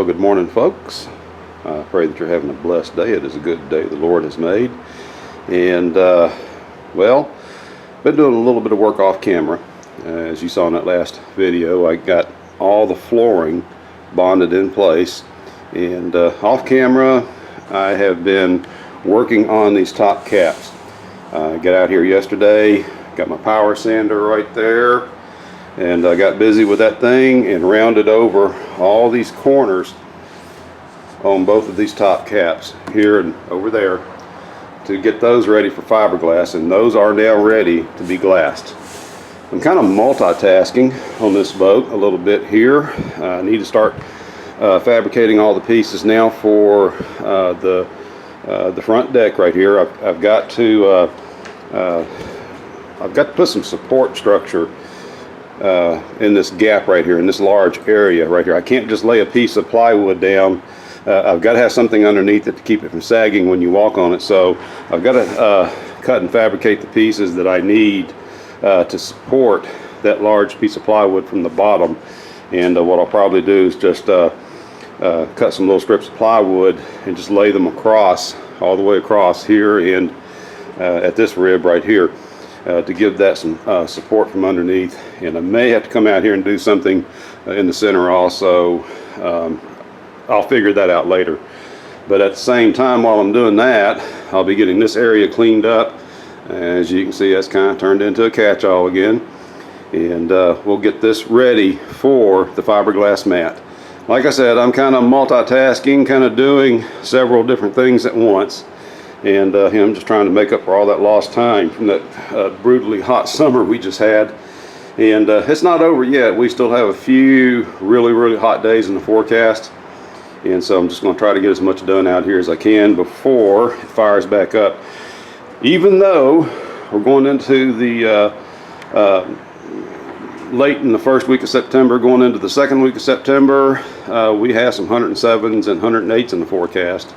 Well, good morning, folks. I pray that you're having a blessed day. It is a good day the Lord has made. And, well, been doing a little bit of work off camera. As you saw in that last video, I got all the flooring bonded in place. And off camera, I have been working on these top caps. I got out here yesterday, got my power sander right there. And I got busy with that thing and rounded over all these corners on both of these top caps here and over there to get those ready for fiberglass, and those are now ready to be glassed. I'm kind of multitasking on this boat a little bit here. I need to start fabricating all the pieces now for the front deck right here. I've got to put some support structure in this gap right here, in this large area right here. I can't just lay a piece of plywood down. I've got to have something underneath it to keep it from sagging when you walk on it. So I've got to cut and fabricate the pieces that I need to support that large piece of plywood from the bottom. And what I'll probably do is just cut some little strips of plywood and just lay them across, all the way across here and at this rib right here. To give that some support from underneath. And I may have to come out here and do something in the center also. I'll figure that out later. But at the same time, while I'm doing that, I'll be getting this area cleaned up. As you can see, that's kind of turned into a catch-all again. And we'll get this ready for the fiberglass mat. Like I said, I'm kind of multitasking, kind of doing several different things at once. And I'm just trying to make up for all that lost time from that brutally hot summer we just had. And it's not over yet. We still have a few really hot days in the forecast. And so I'm just going to try to get as much done out here as I can before it fires back up. Even though we're going into the late in the first week of September, going into the second week of September, we have some 107s and 108s in the forecast.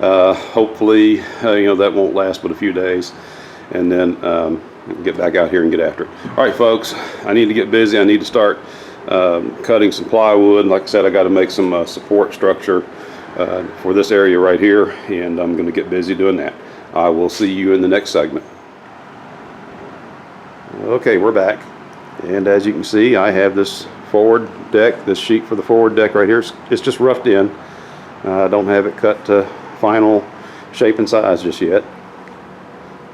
Hopefully, that won't last but a few days, and then get back out here and get after it. All right, folks, I need to get busy. I need to start cutting some plywood. Like I said, I got to make some support structure for this area right here, and I'm going to get busy doing that. I will see you in the next segment. Okay, we're back, and as you can see, I have this forward deck, this sheet for the forward deck right here. It's just roughed in. I don't have it cut to final shape and size just yet.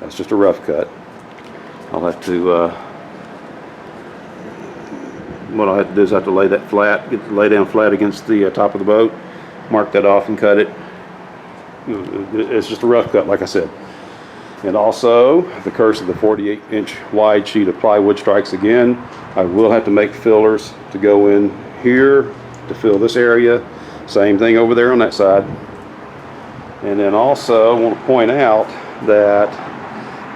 That's just a rough cut. I'll have to what I'll have to do is I have to lay that flat, lay down flat against the top of the boat, mark that off and cut it. It's just a rough cut, like I said. And also, the curse of the 48-inch wide sheet of plywood strikes again. I will have to make fillers to go in here to fill this area. Same thing over there on that side. And then also I want to point out that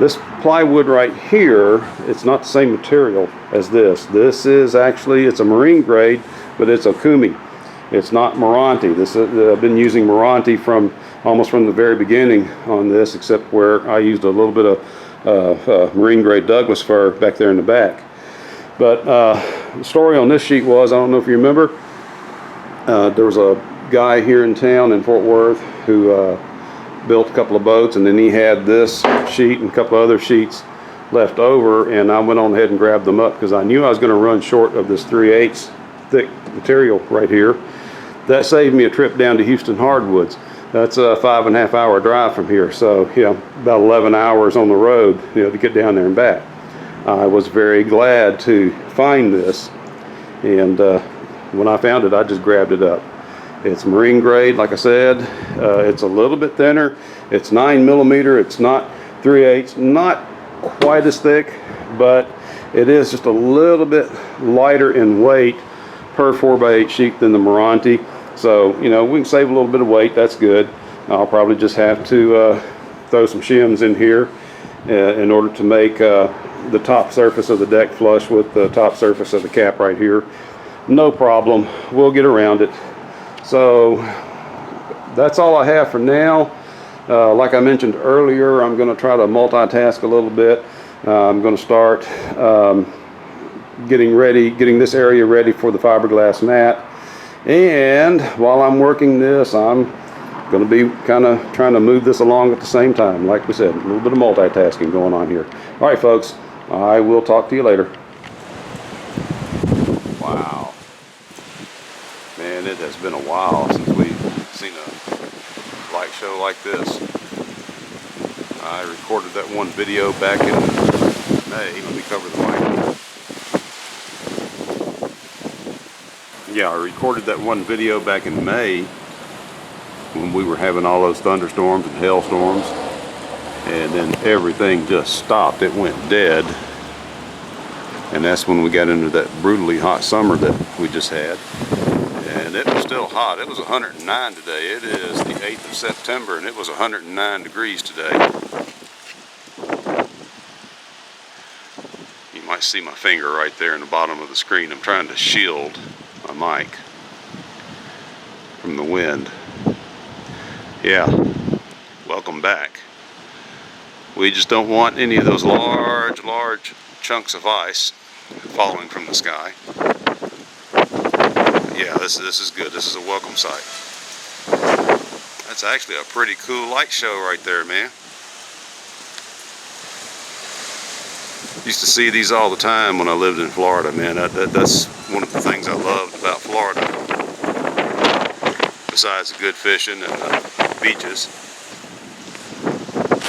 this plywood right here, it's not the same material as this. This is actually, it's a marine grade, but it's Okumi. It's not Meranti. I've been using Meranti from almost from the very beginning on this, except where I used a little bit of marine grade Douglas fir back there in the back. But the story on this sheet was, I don't know if you remember, there was a guy here in town in Fort Worth who built a couple of boats, and then he had this sheet and a couple of other sheets left over, and I went on ahead and grabbed them up because I knew I was going to run short of this 3/8 thick material right here. That saved me a trip down to Houston Hardwoods. That's a 5.5 hour drive from here, so about 11 hours on the road to get down there and back. I was very glad to find this, and when I found it, I just grabbed it up. It's marine grade, like I said. It's a little bit thinner. It's 9mm. It's not 3/8. Not quite as thick, but it is just a little bit lighter in weight per 4x8 sheet than the Meranti. So, we can save a little bit of weight. That's good. I'll probably just have to throw some shims in here in order to make the top surface of the deck flush with the top surface of the cap right here. No problem. We'll get around it. So that's all I have for now. Like I mentioned earlier, I'm going to try to multitask a little bit. I'm going to start getting this area ready for the fiberglass mat. And while I'm working this, I'm going to be kind of trying to move this along at the same time. Like we said, a little bit of multitasking going on here. All right, folks, I will talk to you later. Wow. Man, it has been a while since we've seen a light show like this. I recorded that one video back in May. Let me cover the mic. Yeah, I recorded that one video back in May when we were having all those thunderstorms and hailstorms, and then everything just stopped. It went dead, and that's when we got into that brutally hot summer that we just had. And it was still hot. It was 109 today. It is the 8th of September, and it was 109 degrees today. You might see my finger right there in the bottom of the screen. I'm trying to shield my mic from the wind. Yeah, welcome back. We just don't want any of those large chunks of ice falling from the sky. Yeah, this is good. This is a welcome sight. That's actually a pretty cool light show right there, man. Used to see these all the time when I lived in Florida, man. That's one of the things I loved about Florida, besides the good fishing and the beaches.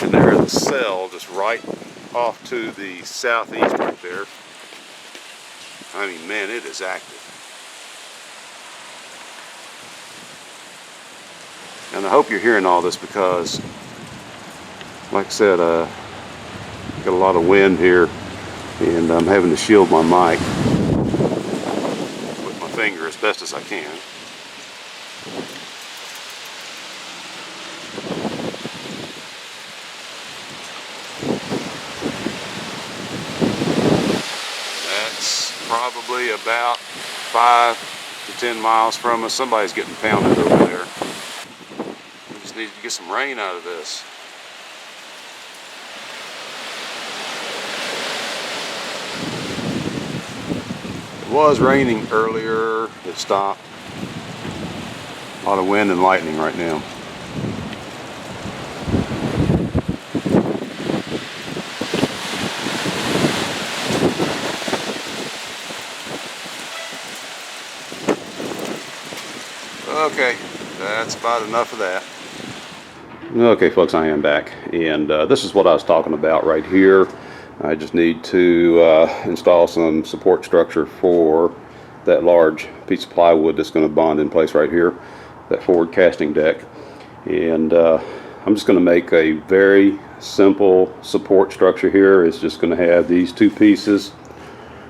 And there's the cell just right off to the southeast right there. I mean, man, it is active. And I hope you're hearing all this because, like I said, got a lot of wind here, and I'm having to shield my mic with my finger as best as I can. That's probably about 5 to 10 miles from us. Somebody's getting pounded over there. We just need to get some rain out of this. It was raining earlier. It stopped. A lot of wind and lightning right now. Okay, that's about enough of that. Okay, folks, I am back, and this is what I was talking about right here. I just need to install some support structure for that large piece of plywood that's going to bond in place right here, that forward casting deck. And I'm just going to make a very simple support structure here. It's just going to have these two pieces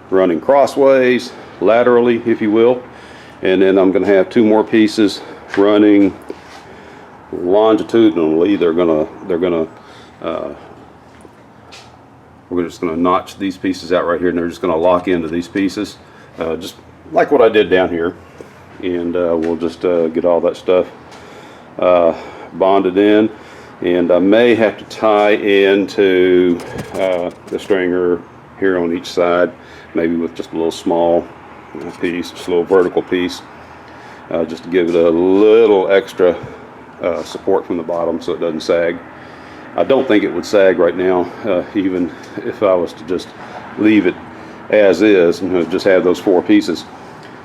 running crossways, laterally, if you will. And then I'm going to have two more pieces running longitudinally. We're just going to notch these pieces out right here, and they're just going to lock into these pieces, just like what I did down here. And we'll just get all that stuff bonded in. And I may have to tie into the stringer here on each side, maybe with just a little small piece, just a little vertical piece, just to give it a little extra support from the bottom so it doesn't sag. I don't think it would sag right now, even if I was to just leave it as is and just have those four pieces.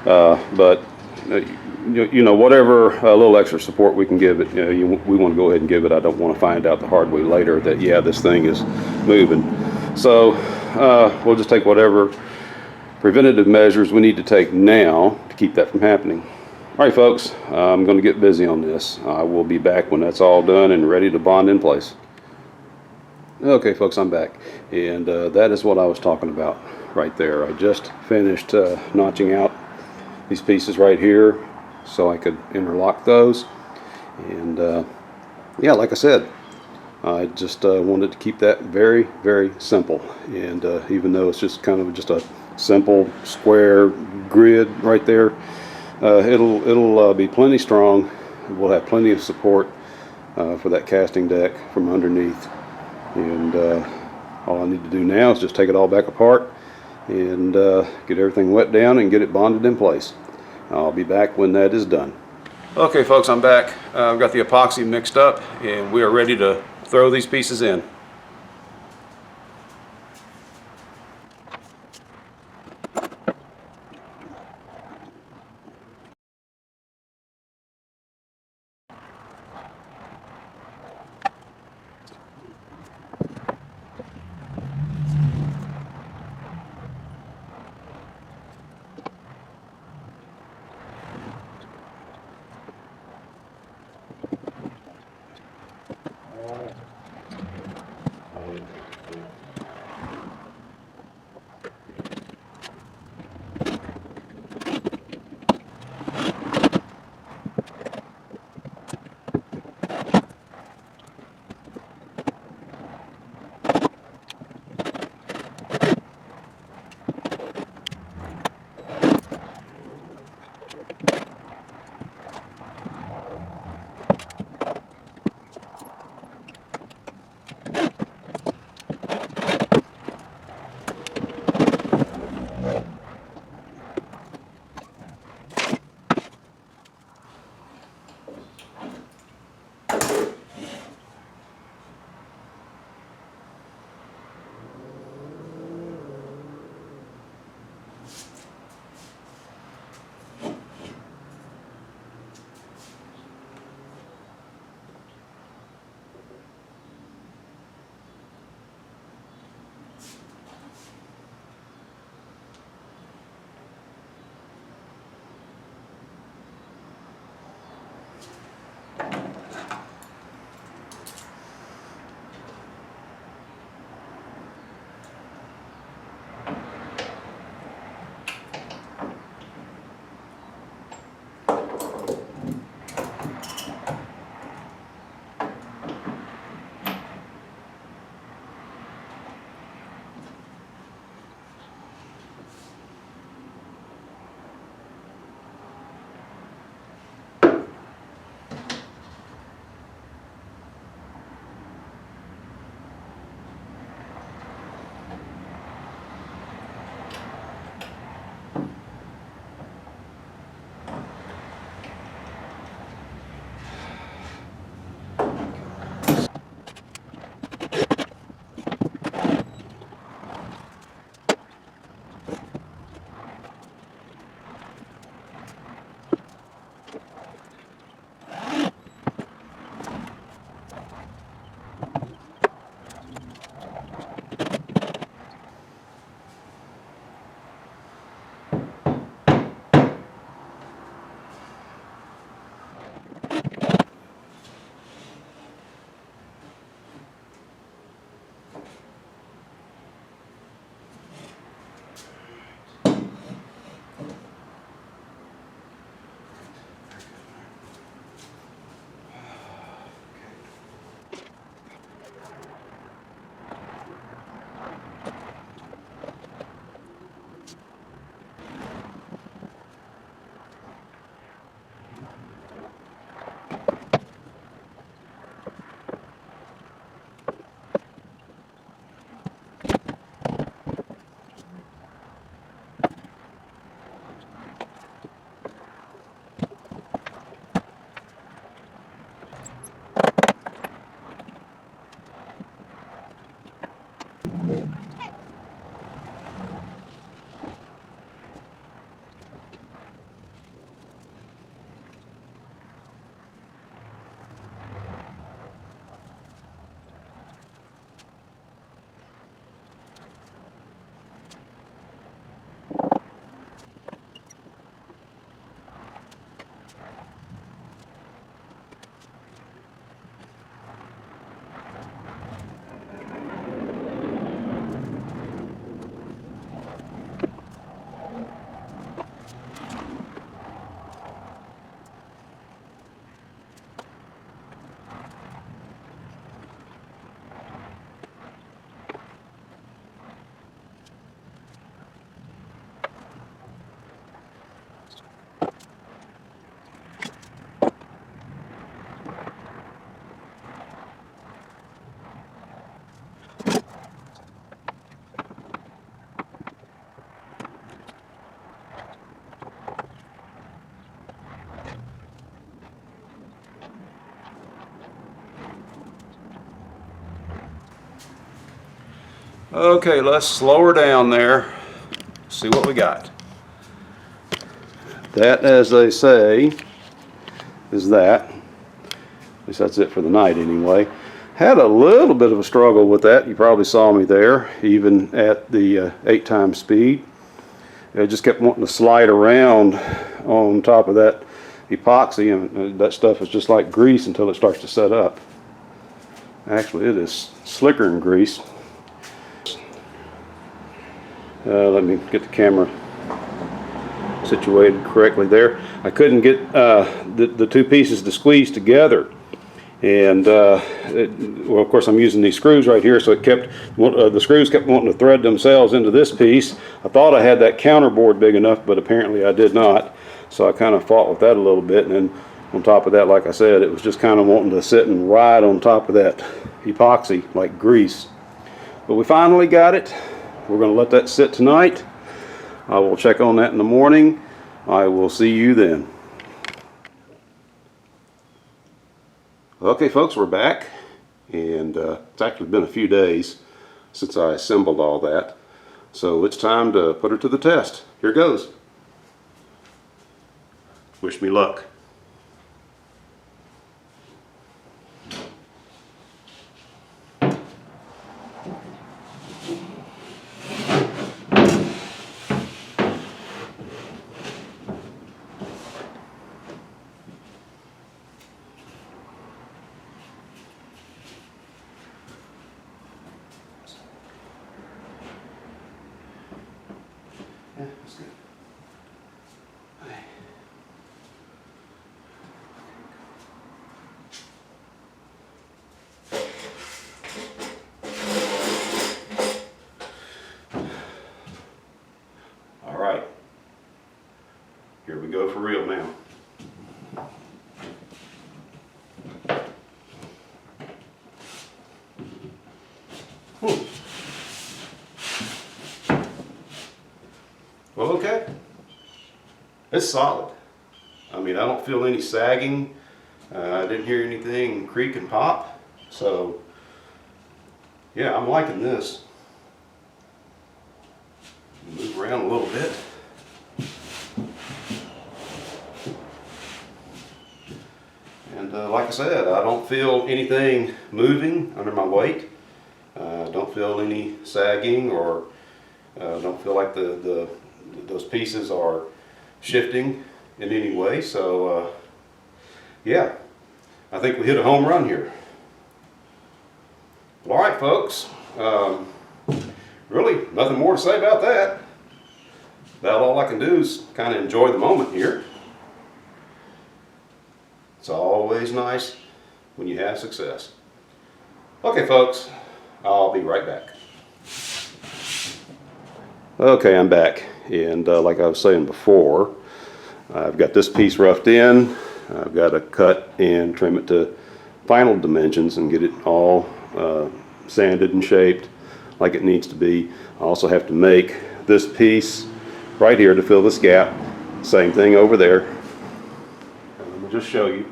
But you know, whatever little extra support we can give it, we want to go ahead and give it. I don't want to find out the hard way later that, yeah, this thing is moving. So we'll just take whatever preventative measures we need to take now to keep that from happening. All right, folks, I'm going to get busy on this. I will be back when that's all done and ready to bond in place. Okay, folks, I'm back, and that is what I was talking about right there. I just finished notching out these pieces right here so I could interlock those. And yeah, like I said, I just wanted to keep that very, very simple. And even though it's just kind of just a simple square grid right there, it'll be plenty strong. We'll have plenty of support for that casting deck from underneath. And all I need to do now is just take it all back apart and get everything wet down and get it bonded in place. I'll be back when that is done. Okay folks, I'm back. I've got the epoxy mixed up and we are ready to throw these pieces in. Okay, let's slow her down there. See what we got. That, as they say, is that. At least that's it for the night anyway. Had a little bit of a struggle with that. You probably saw me there, even at the 8x speed. It just kept wanting to slide around on top of that epoxy, and that stuff is just like grease until it starts to set up. Actually, it is slicker than grease. Let me get the camera situated correctly there. I couldn't get the two pieces to squeeze together, and well, of course I'm using these screws right here, so it kept the screws kept wanting to thread themselves into this piece. I thought I had that counterboard big enough, but apparently I did not, so I kind of fought with that a little bit. And then on top of that, like I said, it was just kind of wanting to sit and ride on top of that epoxy like grease. But we finally got it. We're going to let that sit tonight. I will check on that in the morning. I will see you then. Okay folks, we're back, and it's actually been a few days since I assembled all that, so it's time to put her to the test. Here goes. Wish me luck. Yeah, that's good. All right. Here we go for real now. Well, okay. It's solid. I mean, I don't feel any sagging. I didn't hear anything creak and pop. So, yeah, I'm liking this. Move around a little bit. And like I said, I don't feel anything moving under my weight. Don't feel any sagging, or don't feel like those pieces are shifting in any way. So yeah, I think we hit a home run here. All right folks, really nothing more to say about that. About all I can do is kind of enjoy the moment here. It's always nice when you have success. Okay folks, I'll be right back. Okay, I'm back, and like I was saying before, I've got this piece roughed in. I've got to cut and trim it to final dimensions and get it all sanded and shaped like it needs to be. I also have to make this piece right here to fill this gap. Same thing over there. And let me just show you.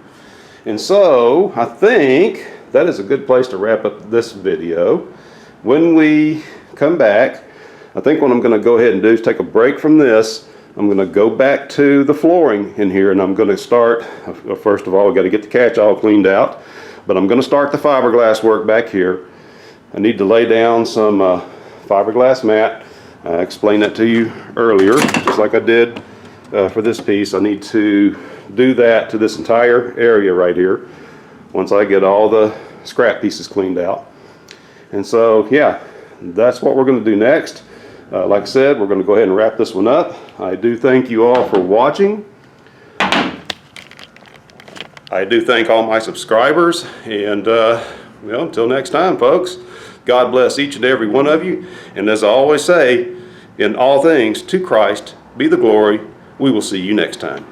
And so I think that is a good place to wrap up this video. When we come back, I think what I'm going to go ahead and do is take a break from this. I'm going to go back to the flooring in here, and I'm going to start, first of all, we've got to get the catch all cleaned out, but I'm going to start the fiberglass work back here. I need to lay down some fiberglass mat. I explained that to you earlier, just like I did for this piece. I need to do that to this entire area right here once I get all the scrap pieces cleaned out. And so, yeah, that's what we're going to do next. Like I said, we're going to go ahead and wrap this one up. I do thank you all for watching. I do thank all my subscribers, and well, until next time folks, God bless each and every one of you, and as I always say, in all things to Christ be the glory. We will see you next time.